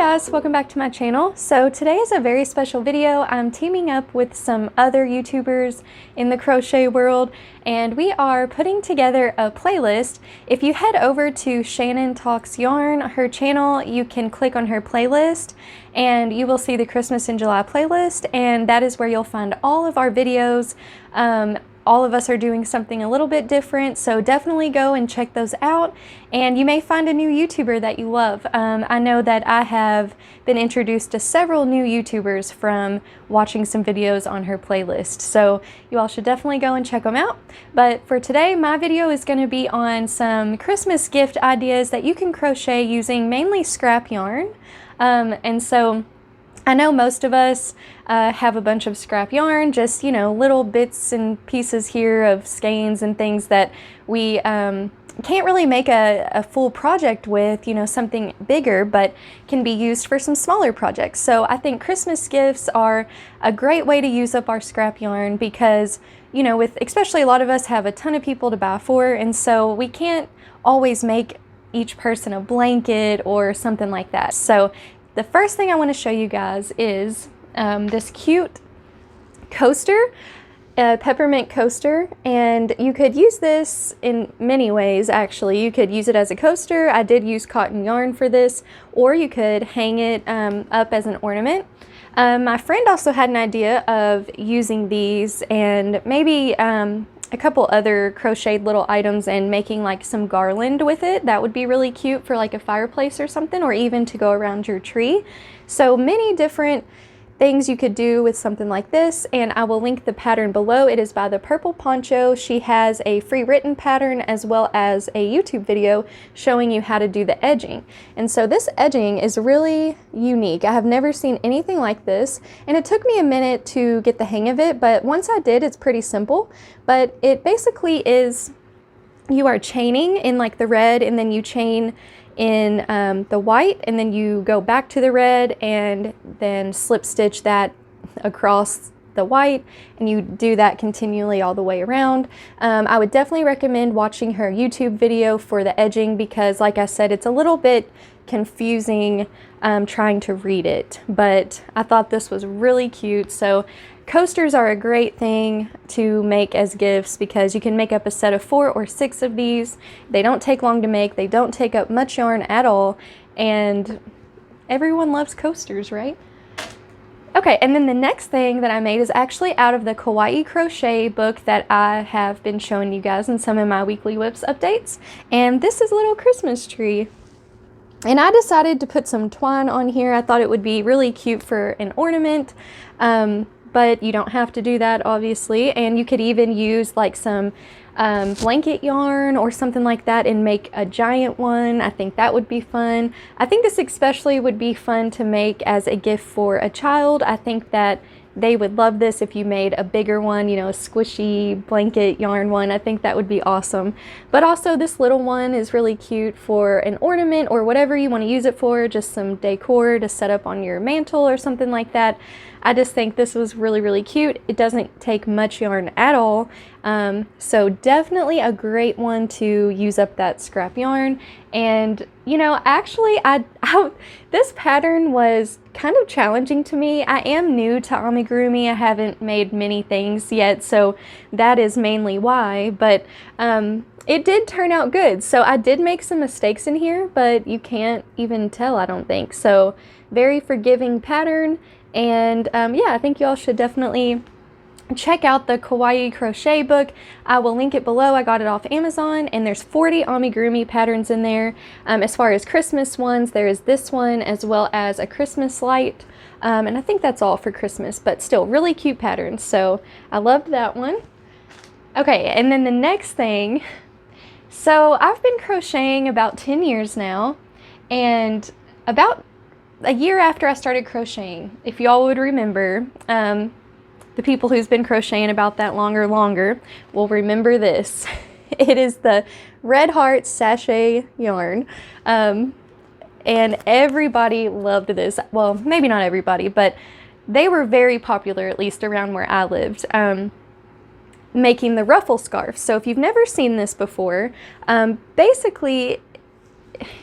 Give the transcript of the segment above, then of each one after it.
guys, welcome back to my channel. So today is a very special video. I'm teaming up with some other YouTubers in the crochet world, and we are putting together a playlist. If you head over to Shannon Talks Yarn, her channel, you can click on her playlist and you will see the Christmas in July playlist, and that is where you'll find all of our videos. All of us are doing something a little bit different, so definitely go and check those out, and you may find a new YouTuber that you love. I know that I have been introduced to several new YouTubers from watching some videos on her playlist, so you all should definitely go and check them out. But for today, my video is going to be on some Christmas gift ideas that you can crochet using mainly scrap yarn. And so I know most of us have a bunch of scrap yarn, just, you know, little bits and pieces here of skeins and things that we can't really make a full project with, you know, something bigger, but can be used for some smaller projects. So I think Christmas gifts are a great way to use up our scrap yarn because, you know, especially a lot of us have a ton of people to buy for, and so we can't always make each person a blanket or something like that. So the first thing I want to show you guys is this cute coaster, a peppermint coaster, and you could use this in many ways actually. You could use it as a coaster. I did use cotton yarn for this, or you could hang it up as an ornament. My friend also had an idea of using these and maybe a couple other crocheted little items and making like some garland with it. That would be really cute for like a fireplace or something, or even to go around your tree. So many different things you could do with something like this, and I will link the pattern below. It is by the Purple Poncho. She has a free written pattern as well as a YouTube video showing you how to do the edging. And so this edging is really unique. I have never seen anything like this, and it took me a minute to get the hang of it, but once I did, it's pretty simple. But it basically is, you are chaining in like the red, and then you chain in the white, and then you go back to the red and then slip stitch that across the white, and you do that continually all the way around. I would definitely recommend watching her YouTube video for the edging because, like I said, it's a little bit confusing trying to read it, but I thought this was really cute. So coasters are a great thing to make as gifts because you can make up a set of 4 or 6 of these. They don't take long to make, they don't take up much yarn at all, and everyone loves coasters, right? Okay, and then the next thing that I made is actually out of the Kawaii crochet book that I have been showing you guys in some of my weekly whips updates, and this is a little Christmas tree. And I decided to put some twine on here. I thought it would be really cute for an ornament, but you don't have to do that, obviously. And you could even use like some blanket yarn or something like that and make a giant one. I think that would be fun. I think this especially would be fun to make as a gift for a child. I think that they would love this if you made a bigger one, you know, a squishy blanket yarn one. I think that would be awesome. But also this little one is really cute for an ornament or whatever you want to use it for, just some decor to set up on your mantle or something like that. I just think this was really, really cute. It doesn't take much yarn at all. So definitely a great one to use up that scrap yarn. And, you know, actually this pattern was kind of challenging to me. I am new to amigurumi. I haven't made many things yet, so that is mainly why, but it did turn out good. So I did make some mistakes in here, but you can't even tell, I don't think. So very forgiving pattern. And yeah, I think y'all should definitely check out the Kawaii crochet book. I will link it below. I got it off Amazon, and there's 40 amigurumi patterns in there. As far as Christmas ones, there is this one as well as a Christmas light, and I think that's all for Christmas, but still really cute patterns, so I loved that one. Okay, and then the next thing, so I've been crocheting about 10 years now, and about a year after I started crocheting, if y'all would remember, the people who's been crocheting about that longer will remember this. It is the Red Heart sachet yarn, and everybody loved this. Well, maybe not everybody, but they were very popular, at least around where I lived, making the ruffle scarf. So if you've never seen this before, basically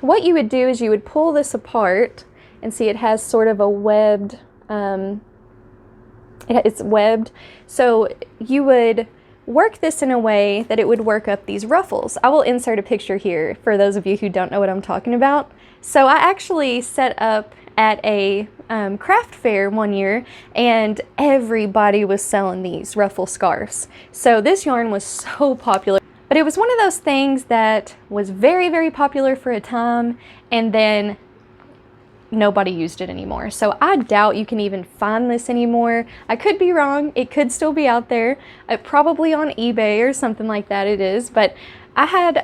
what you would do is you would pull this apart and see it has sort of a webbed, it's webbed. So you would work this in a way that it would work up these ruffles. I will insert a picture here for those of you who don't know what I'm talking about. So I actually set up at a craft fair one year, and everybody was selling these ruffle scarves. So this yarn was so popular. But it was one of those things that was very, very popular for a time, and then nobody used it anymore. So I doubt you can even find this anymore. I could be wrong. It could still be out there, probably on eBay or something like that it is. But I had,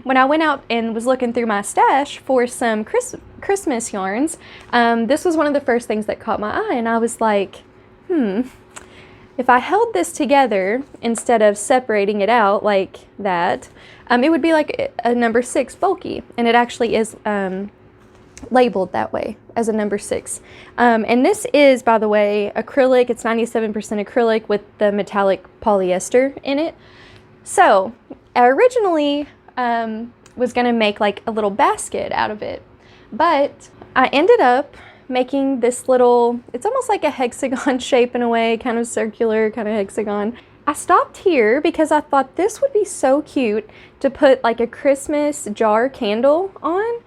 when I went out and was looking through my stash for some Christmas yarns, this was one of the first things that caught my eye, and I was like, if I held this together instead of separating it out like that, it would be like a number 6 bulky, and it actually is labeled that way as a number 6. And this is, by the way, acrylic. It's 97% acrylic with the metallic polyester in it. So I originally was going to make like a little basket out of it, but I ended up making this little, it's almost like a hexagon shape in a way, kind of circular, kind of hexagon. I stopped here because I thought this would be so cute to put like a Christmas jar candle on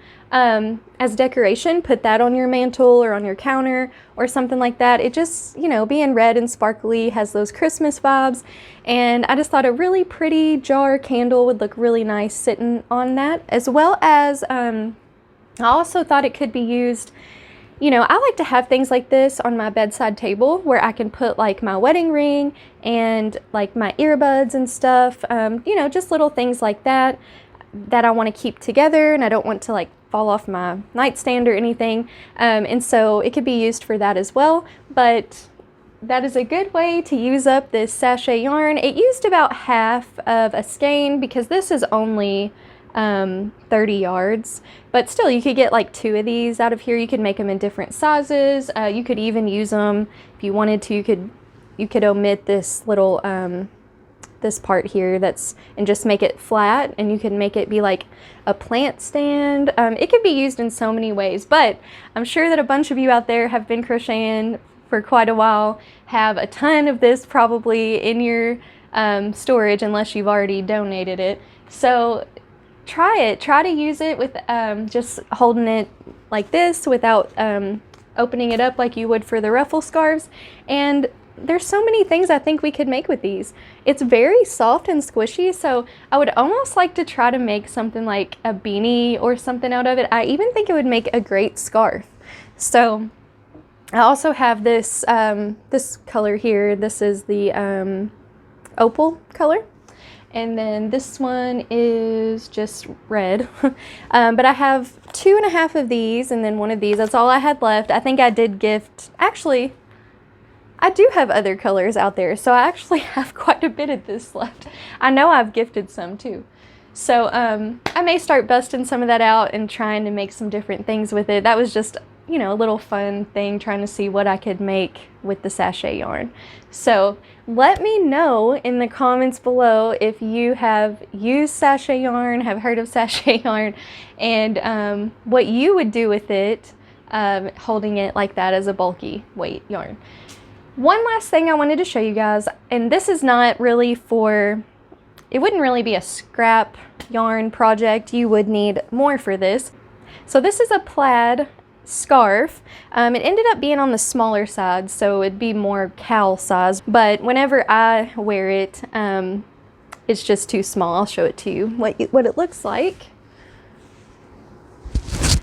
as decoration. Put that on your mantle or on your counter or something like that. It just, you know, being red and sparkly has those Christmas vibes, and I just thought a really pretty jar candle would look really nice sitting on that, as well as I also thought it could be used. You know, I like to have things like this on my bedside table where I can put like my wedding ring and like my earbuds and stuff, you know, just little things like that I want to keep together, and I don't want to like fall off my nightstand or anything. And so it could be used for that as well. But that is a good way to use up this sachet yarn. It used about half of a skein because this is only 30 yards, but still you could get like 2 of these out of here. You could make them in different sizes. You could even use them if you wanted to. You could omit this little this part here and just make it flat, and you can make it be like a plant stand. It could be used in so many ways, but I'm sure that a bunch of you out there have been crocheting for quite a while, have a ton of this probably in your storage unless you've already donated it. So try it. Try to use it with just holding it like this without opening it up like you would for the ruffle scarves. And there's so many things I think we could make with these. It's very soft and squishy, so I would almost like to try to make something like a beanie or something out of it. I even think it would make a great scarf. So I also have this this color here. This is the opal color. And then this one is just red. But I have 2.5 of these and then 1 of these. That's all I had left. I think I did gift, actually, I do have other colors out there, so I actually have quite a bit of this left. I know I've gifted some too. So I may start busting some of that out and trying to make some different things with it. That was just, you know, a little fun thing, trying to see what I could make with the sachet yarn. So let me know in the comments below if you have used sachet yarn, have heard of sachet yarn, and what you would do with it, holding it like that as a bulky weight yarn. One last thing I wanted to show you guys, and this is not really for, it wouldn't really be a scrap yarn project. You would need more for this. So this is a plaid scarf. It ended up being on the smaller side, so it'd be more cowl size, but whenever I wear it, it's just too small. I'll show it to you what it looks like.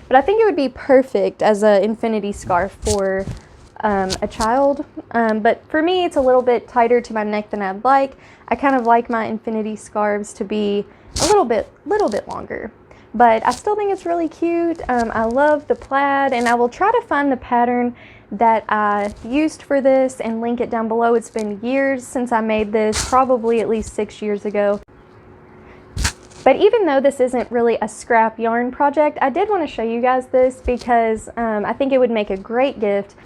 But I think it would be perfect as an infinity scarf for a child, but for me it's a little bit tighter to my neck than I'd like. I kind of like my infinity scarves to be a little bit longer, but I still think it's really cute. I love the plaid, and I will try to find the pattern that I used for this and link it down below. It's been years since I made this, probably at least 6 years ago. But even though this isn't really a scrap yarn project, I did want to show you guys this because I think it would make a great gift.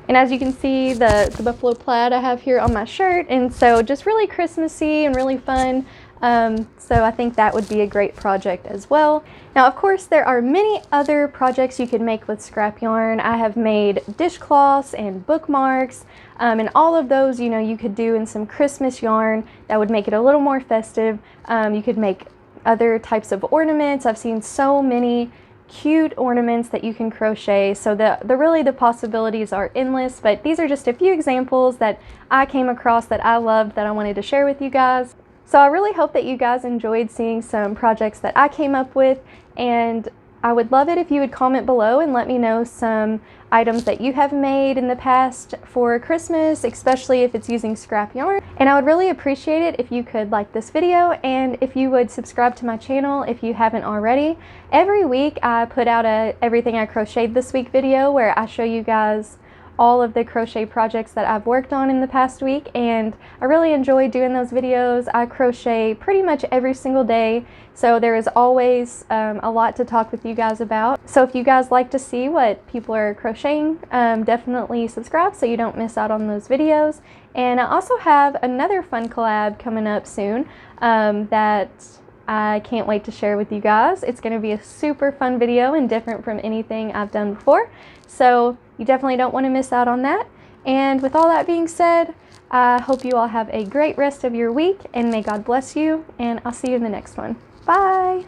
And as you can see, the buffalo plaid I have here on my shirt, and so just really Christmassy and really fun. So I think that would be a great project as well. Now, of course, there are many other projects you could make with scrap yarn. I have made dishcloths and bookmarks, and all of those, you know, you could do in some Christmas yarn that would make it a little more festive. You could make other types of ornaments. I've seen so many cute ornaments that you can crochet, so the possibilities are endless, but these are just a few examples that I came across that I loved that I wanted to share with you guys. So I really hope that you guys enjoyed seeing some projects that I came up with, and I would love it if you would comment below and let me know some items that you have made in the past for Christmas, especially if it's using scrap yarn. And I would really appreciate it if you could like this video and if you would subscribe to my channel if you haven't already. Every week I put out a Everything I Crocheted This Week video where I show you guys all of the crochet projects that I've worked on in the past week, and I really enjoy doing those videos. I crochet pretty much every single day, so there is always a lot to talk with you guys about. So if you guys like to see what people are crocheting, definitely subscribe so you don't miss out on those videos. And I also have another fun collab coming up soon that I can't wait to share with you guys. It's going to be a super fun video and different from anything I've done before, so you definitely don't want to miss out on that. And with all that being said, I hope you all have a great rest of your week, and may God bless you, and I'll see you in the next one. Bye!